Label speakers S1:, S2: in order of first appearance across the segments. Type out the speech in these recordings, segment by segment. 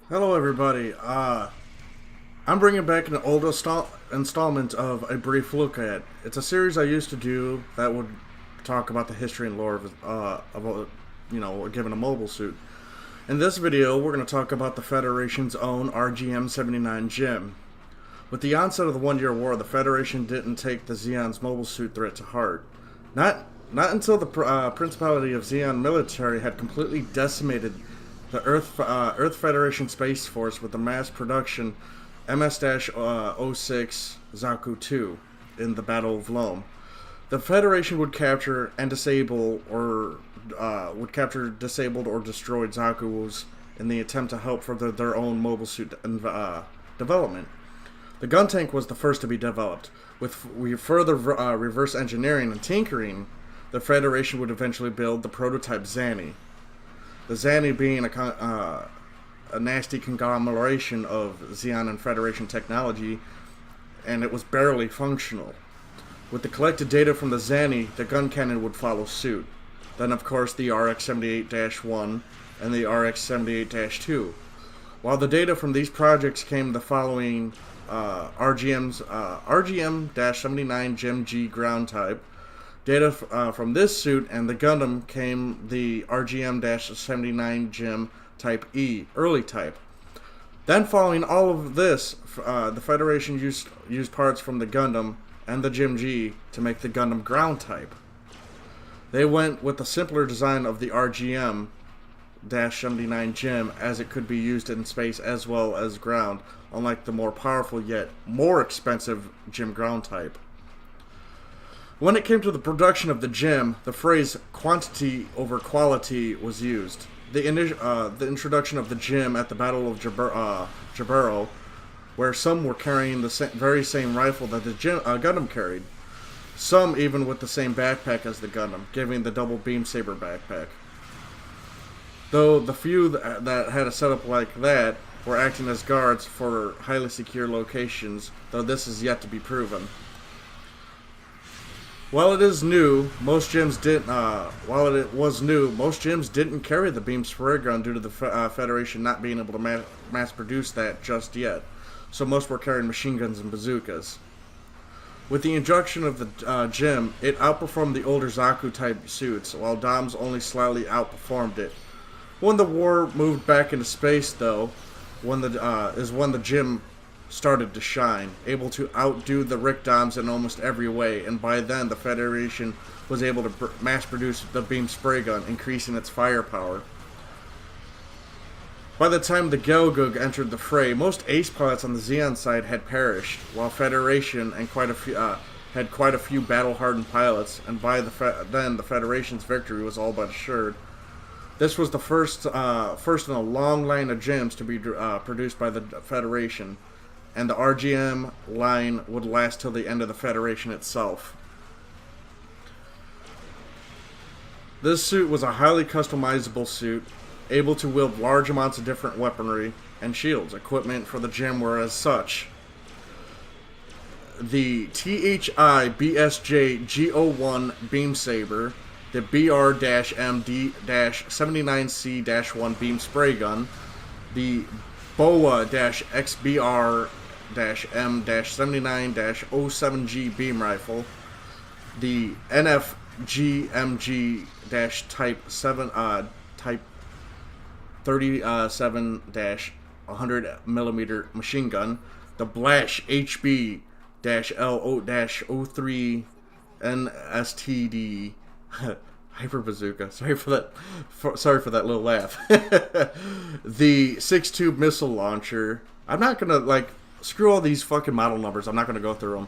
S1: Hello, everybody. I'm bringing back an old installment of A Brief Look At. It's a series I used to do that would talk about the history and lore of given a mobile suit. In this video, we're going to talk about the Federation's own RGM-79 GM. With the onset of the One-Year War, the Federation didn't take the Zeon's mobile suit threat to heart. Not until the Principality of Zeon military had completely decimated the Earth Federation Space Force with the mass production MS-06 Zaku-2 in the Battle of Loam. The Federation would capture and disable or disabled or destroyed Zaku's in the attempt to help further their own mobile suit development. The gun tank was the first to be developed. With further reverse engineering and tinkering, the Federation would eventually build the prototype Zanny. The Zanny being a nasty conglomeration of Zeon and Federation technology, and it was barely functional. With the collected data from the Zanny, the gun cannon would follow suit. Then, of course, the RX-78-1 and the RX-78-2. While the data from these projects came the following RGM-79 GM ground type. Data from this suit and the Gundam came the RGM-79 GM Type E, early type. Then following all of this, the Federation used parts from the Gundam and the GM G to make the Gundam ground type. They went with the simpler design of the RGM-79 GM, as it could be used in space as well as ground, unlike the more powerful yet more expensive GM ground type. When it came to the production of the GM, the phrase quantity over quality was used. The introduction of the GM at the Battle of Jaburo, where some were carrying the very same rifle that the Gundam carried, some even with the same backpack as the Gundam, giving the double beam saber backpack. Though the few that had a setup like that were acting as guards for highly secure locations, though this is yet to be proven. While it was new, most gyms didn't carry the beam spray gun due to the Federation not being able to mass produce that just yet. So most were carrying machine guns and bazookas. With the introduction of the GM, it outperformed the older Zaku type suits, while DOMs only slightly outperformed it. When the war moved back into space, though, when the GM started to shine, able to outdo the Rick DOMs in almost every way, and by then the Federation was able to mass produce the beam spray gun, increasing its firepower. By the time the Gelgug entered the fray, most ace pilots on the Zeon side had perished, while Federation and had quite a few battle-hardened pilots, and by then the Federation's victory was all but assured. This was the first in a long line of GMs to be produced by the Federation, and the RGM line would last till the end of the Federation itself. This suit was a highly customizable suit, able to wield large amounts of different weaponry and shields. Equipment for the GM were as such: the THI BSJ G01 Beam Saber, the BR-MD-79C-1 Beam Spray Gun, the BOA-XBR-M-79-07G Beam Rifle, the NFGMG-Type 37-100mm Machine Gun, the Blash HB-L-03 NSTD Hyper Bazooka. Sorry for that little laugh. The 6-tube missile launcher. I'm not gonna screw all these fucking model numbers. I'm not gonna go through them.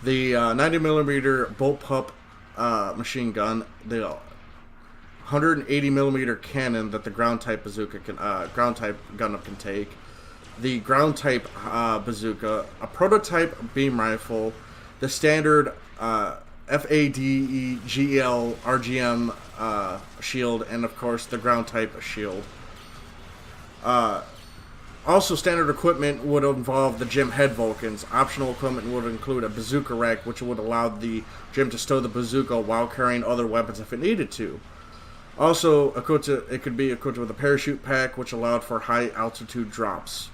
S1: The 90mm bolt pup machine gun. The 180mm cannon that the ground type Gundam can take. The ground type bazooka. A prototype beam rifle. The standard FADEGL RGM shield, and of course the ground type shield. Also, standard equipment would involve the GM head Vulcans. Optional equipment would include a bazooka rack, which would allow the GM to stow the bazooka while carrying other weapons if it needed to. Also, it could be equipped with a parachute pack, which allowed for high altitude drops.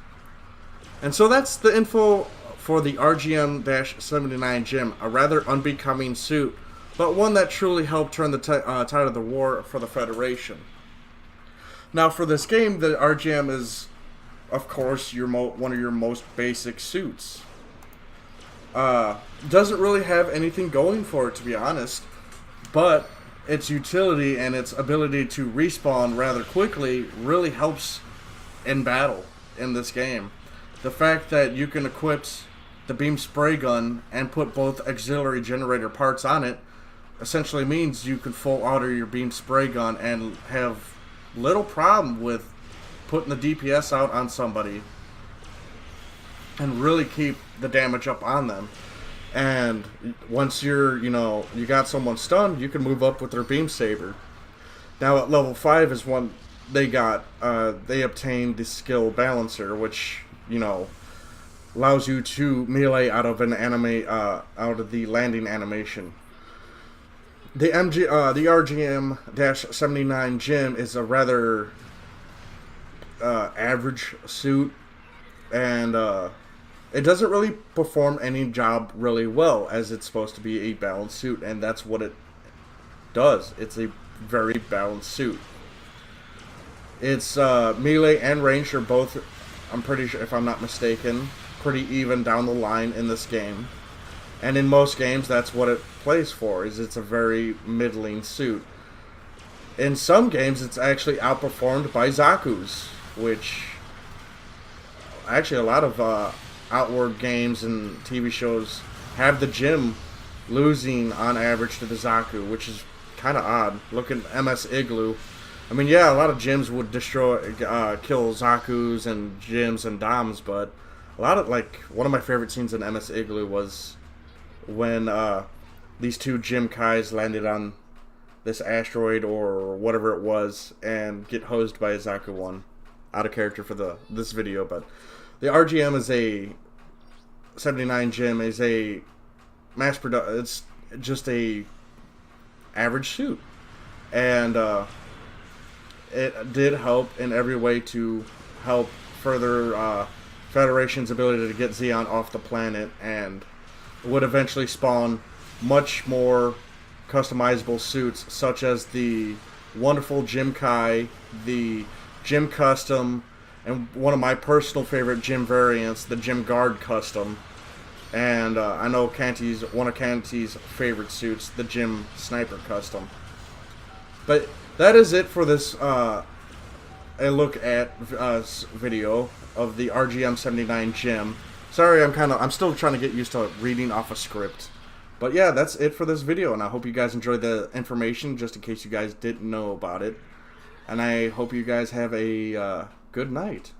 S1: And so that's the info for the RGM-79 GM, a rather unbecoming suit, but one that truly helped turn the tide of the war for the Federation. Now, for this game, the RGM is, of course, one of your most basic suits. Doesn't really have anything going for it, to be honest, but its utility and its ability to respawn rather quickly really helps in battle in this game. The fact that you can equip the beam spray gun and put both auxiliary generator parts on it essentially means you can full auto your beam spray gun and have little problem with putting the DPS out on somebody and really keep the damage up on them. And once you got someone stunned, you can move up with their beam saber. Now at level 5 is when they obtained the skill balancer, which allows you to melee out of the landing animation. The RGM-79 GM is a rather average suit, and it doesn't really perform any job really well, as it's supposed to be a balanced suit, and that's what it does. It's a very balanced suit. Its melee and range are both, I'm pretty sure, if I'm not mistaken, pretty even down the line in this game. And in most games, that's what it plays for, is it's a very middling suit. In some games, it's actually outperformed by Zaku's, which actually a lot of Outward games and TV shows have the Gym losing on average to the Zaku, which is kind of odd. Look at MS Igloo. I mean, yeah, a lot of gyms would kill Zaku's and Gyms and Doms, but a lot of, one of my favorite scenes in MS Igloo was when these two Gym Kais landed on this asteroid or whatever it was and get hosed by a Zaku one. Out of character for this video, but the RGM is a 79 GM is a mass production. It's just a average suit, and it did help in every way to help further Federation's ability to get Zeon off the planet, and would eventually spawn much more customizable suits, such as the wonderful Gym Kai, the Gym Custom, and one of my personal favorite Gym variants, the Gym Guard Custom. And I know one of Canty's favorite suits, the Gym Sniper Custom. But that is it for this a look at video of the RGM-79 GM. Sorry, I'm still trying to get used to reading off a script. But yeah, that's it for this video, and I hope you guys enjoyed the information, just in case you guys didn't know about it. And I hope you guys have a good night.